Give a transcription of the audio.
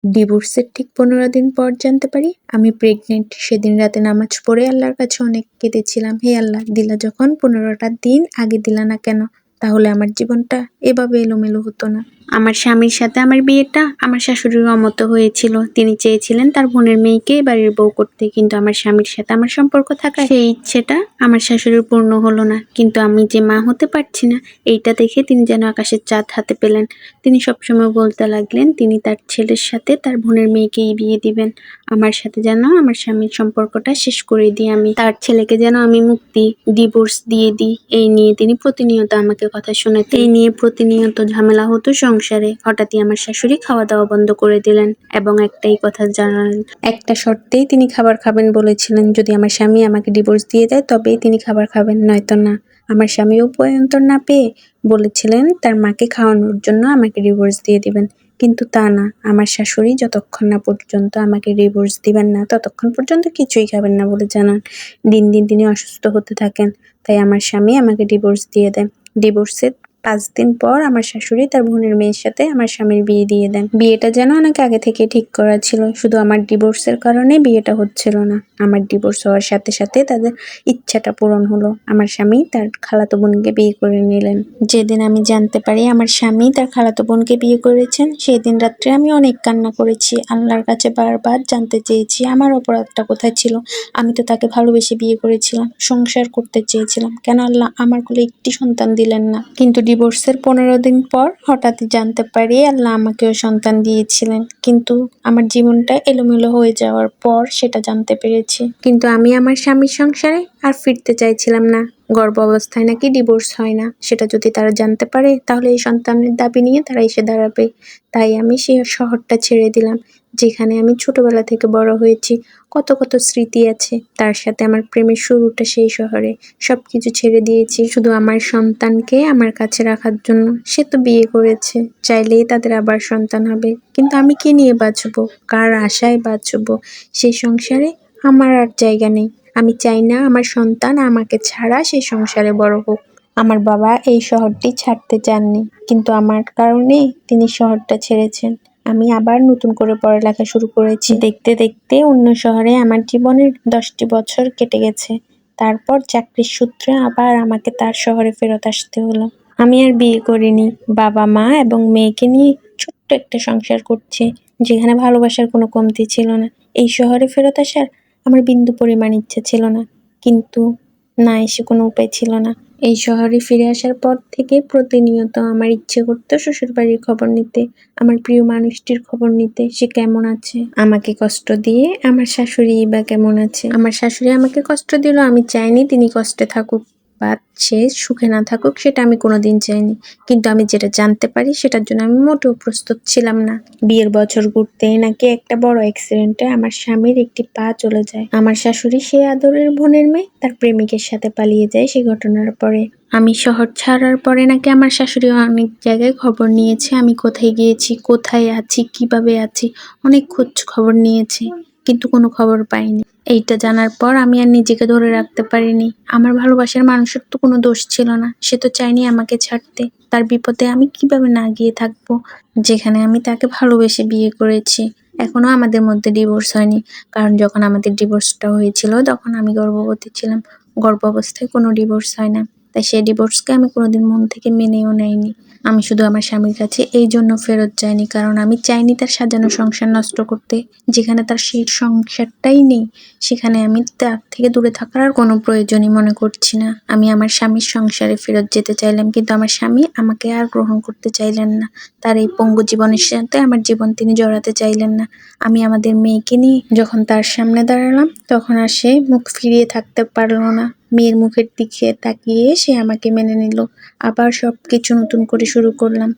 ডিভোর্সের ঠিক ১৫ দিন পর জানতে পারি আমি প্রেগনেন্ট। সেদিন রাতে নামাজ পড়ে আল্লাহর কাছে অনেক কেঁদেছিলাম, হে আল্লাহ, দিলা যখন ১৫টা দিন আগে দিলা না কেন? তাহলে আমার জীবনটা এভাবে এলোমেলো হতো না। আমার স্বামীর সাথে আমার বিয়েটা আমার শাশুড়ির অমত হয়েছিল। তিনি চেয়েছিলেন তার বোনের মেয়েকে বাড়ির বউ করতে, কিন্তু আমার স্বামীর সাথে আমার সম্পর্ক থাকায় সেই ইচ্ছেটা আমার শাশুড়ির পূর্ণ হলো না। কিন্তু আমি যে মা হতে পারছি না, এইটা দেখে তিনি যেন আকাশের চাঁদ হাতে পেলেন। তিনি সবসময় বলতে লাগলেন তিনি তার ছেলের সাথে তার বোনের মেয়েকেই বিয়ে দিবেন। আমার সাথে যেন আমার স্বামীর সম্পর্কটা শেষ করে দিই, আমি তার ছেলেকে যেন আমি মুক্তি ডিভোর্স দিয়ে দিই। এই নিয়ে তিনি প্রতিনিয়ত আমাকে কথা শোনাতেন। এই নিয়ে প্রতিনিয়ত ঝামেলা হতো সংসারে। হঠাৎই আমার শাশুড়ি খাওয়া দাওয়া বন্ধ করে দিলেন এবং একটাই কথা জানালেন, একটা শর্তেই তিনি খাবার খাবেন বলেছিলেন, যদি আমার স্বামী আমাকে ডিভোর্স দিয়ে দেয় তবেই তিনি খাবার খাবেন, নয়তো না। আমার স্বামীও উপায়ন্তর না পেয়ে বলেছিলেন তার মাকে খাওয়ানোর জন্য আমাকে ডিভোর্স দিয়ে দিবেন। কিন্তু তা না, আমার শাশুড়ি যতক্ষণ না পর্যন্ত আমাকে ডিভোর্স দিবেন না ততক্ষণ পর্যন্ত কিছুই খাবেন না বলে জানান। দিন দিন তিনি অসুস্থ হতে থাকেন, তাই আমার স্বামী আমাকে ডিভোর্স দিয়ে দেন। ডিভোর্সের ৫ দিন পর আমার শাশুড়ি তার বোনের মেয়ের সাথে আমার স্বামীর বিয়ে দিয়ে দেন। বিয়েটা যেন অনেক আগে থেকে ঠিক করা ছিল, শুধু আমার ডিভোর্সের কারণে বিয়েটা হচ্ছিল না। আমার ডিভোর্স হওয়ার সাথে সাথে তাদের ইচ্ছাটা পূরণ হলো। আমার স্বামী তার খালাতো বোনকে বিয়ে করে নিলেন। যেদিন আমি জানতে পারি আমার স্বামী তার খালাতো বোনকে বিয়ে করেছেন, সেদিন রাত্রে আমি অনেক কান্না করেছি। আল্লাহর কাছে বারবার জানতে চেয়েছি আমার অপরাধটা কোথায় ছিল। আমি তো তাকে ভালোবেসে বিয়ে করেছিলাম, সংসার করতে চেয়েছিলাম, কেন আল্লাহ আমার কোলে একটি সন্তান দিলেন না? কিন্তু ডিভোর্সের ১৫ দিন পর হঠাৎই জানতে পারি আল্লাহ আমাকেও সন্তান দিয়েছিলেন, কিন্তু আমার জীবনটা এলোমেলো হয়ে যাওয়ার পর সেটা জানতে পেরেছি। কিন্তু আমি আমার স্বামীর সংসারে আর ফিরতে চাইছিলাম না। গর্ভ অবস্থায় নাকি ডিভোর্স হয় না, সেটা যদি তারা জানতে পারে তাহলে এই সন্তানের দাবি নিয়ে তারা এসে দাঁড়াবে। তাই আমি সেই শহরটা ছেড়ে দিলাম, যেখানে আমি ছোটবেলা থেকে বড় হয়েছি। কত কত স্মৃতি আছে, তার সাথে আমার প্রেমের শুরুটা সেই শহরে। সবকিছু ছেড়ে দিয়েছি শুধু আমার সন্তানকে আমার কাছে রাখার জন্য। সে তো বিয়ে করেছে, চাইলেই তাদের আবার সন্তান হবে, কিন্তু আমি কি নিয়ে বাঁচবো, কার আশায় বাঁচবো? সেই সংসারে আমার আর জায়গা নেই। আমি চাই না আমার সন্তান আমাকে ছাড়া সেই সংসারে বড় হোক। আমার বাবা এই শহরটি ছাড়তে চাননি, কিন্তু আমার কারণে তিনি শহরটা ছেড়েছেন। আমি আবার নতুন করে পড়ালেখা শুরু করেছি। দেখতে দেখতে অন্য শহরে আমার জীবনের ১০টি বছর কেটে গেছে। তারপর চাকরির সূত্রে আবার আমাকে তার শহরে ফেরত আসতে হলো। আমি আর বিয়ে করিনি, বাবা মা এবং মেয়েকে নিয়ে ছোট্ট একটা সংসার করছি, যেখানে ভালোবাসার কোনো কমতি ছিল না। এই শহরে ফেরত আসার আমার বিন্দু পরিমাণ ইচ্ছে ছিল না, কিন্তু না এসে কোনো উপায় ছিল না। এই শহরে ফিরে আসার পর থেকে প্রতিনিয়ত আমার ইচ্ছে করতো শ্বশুরবাড়ির খবর নিতে, আমার প্রিয় মানুষটির খবর নিতে, সে কেমন আছে। আমাকে কষ্ট দিয়ে আমার শাশুড়ি বা কেমন আছে। আমার শাশুড়ি আমাকে কষ্ট দিল, আমি চাইনি তিনি কষ্টে থাকুক বা সে সুখে না থাকুক, সেটা আমি কোনোদিন চাইনি। কিন্তু আমি যেটা জানতে পারি সেটার জন্য আমি মোটেও প্রস্তুত ছিলাম না। বিয়ের বছর ঘুরতেই নাকি একটা বড় অ্যাক্সিডেন্টে আমার স্বামীর একটি পা চলে যায়। আমার শাশুড়ি সেই আদরের বোনের মেয়ে তার প্রেমিকের সাথে পালিয়ে যায় সেই ঘটনার পরে। আমি শহর ছাড়ার পরে নাকি আমার শাশুড়ি অনেক জায়গায় খবর নিয়েছে, আমি কোথায় গিয়েছি, কোথায় আছি, কিভাবে আছি, অনেক খোঁজ খবর নিয়েছে, কিন্তু কোনো খবর পাইনি। এইটা জানার পর আমি আর নিজেকে ধরে রাখতে পারিনি। আমার ভালোবাসার মানুষের তো কোনো দোষ ছিল না, সে তো চায়নি আমাকে ছাড়তে। তার বিপদে আমি কিভাবে না গিয়ে থাকবো, যেখানে আমি তাকে ভালোবেসে বিয়ে করেছি। এখনো আমাদের মধ্যে ডিভোর্স হয়নি, কারণ যখন আমাদের ডিভোর্সটা হয়েছিল তখন আমি গর্ভবতী ছিলাম। গর্ভ অবস্থায় কোনো ডিভোর্স হয় না, তাই সেই ডিভোর্সকে আমি কোনোদিন মন থেকে মেনেও নেইনি। আমি শুধু আমার স্বামীর কাছে এই জন্য ফেরত যাইনি, কারণ আমি চাইনি তার সাজানো সংসার নষ্ট করতে। যেখানে তার সেই সংসারটাই নেই, সেখানে আমি তার থেকে দূরে থাকার আর কোনো প্রয়োজনই মনে করছি না। আমি আমার স্বামীর সংসারে ফেরত যেতে চাইলাম, কিন্তু আমার স্বামী আমাকে আর গ্রহণ করতে চাইলেন না। তার এই পঙ্গু জীবনের সাথে আমার জীবন তিনি জড়াতে চাইলেন না। আমি আমাদের মেয়েকে নিয়ে যখন তার সামনে দাঁড়ালাম, তখন আর সে মুখ ফিরিয়ে থাকতে পারল না। মেয়ের মুখের দিকে তাকিয়ে সে আমাকে মেনে নিল। আবার সবকিছু নতুন করে শুরু করলাম।